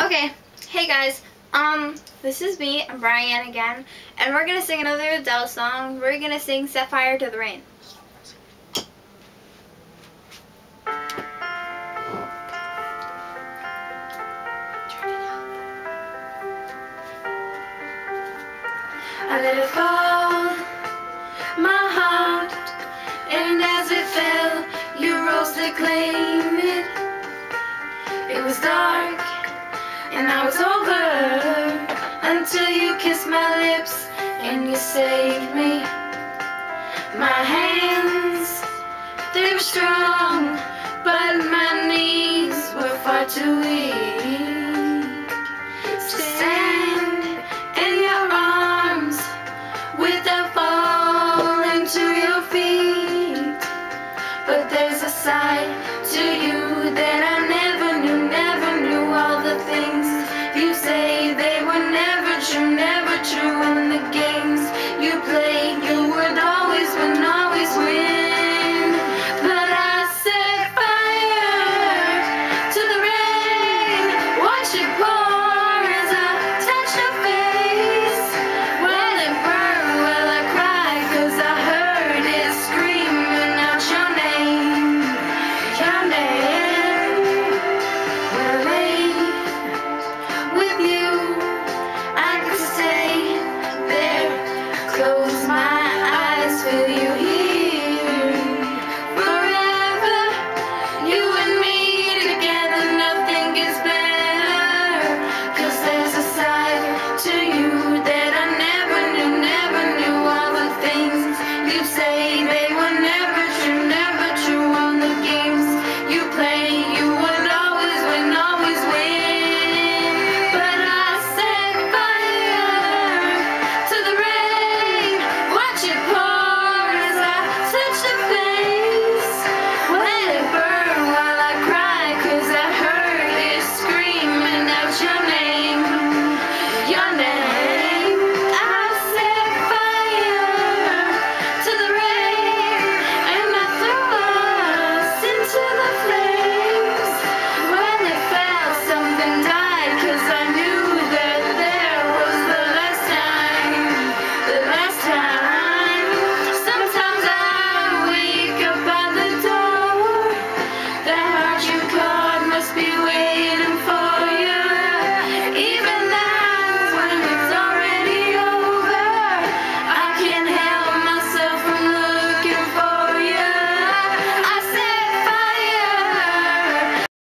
Okay, hey guys, this is me and Bryann again, and we're gonna sing another Adele song. We're gonna sing Set Fire to the Rain. I let it fall, my heart, and as it fell, you rose to claim it. It was dark, and I was over, until you kissed my lips, and you saved me. My hands, they were strong, but my knees were far too weak.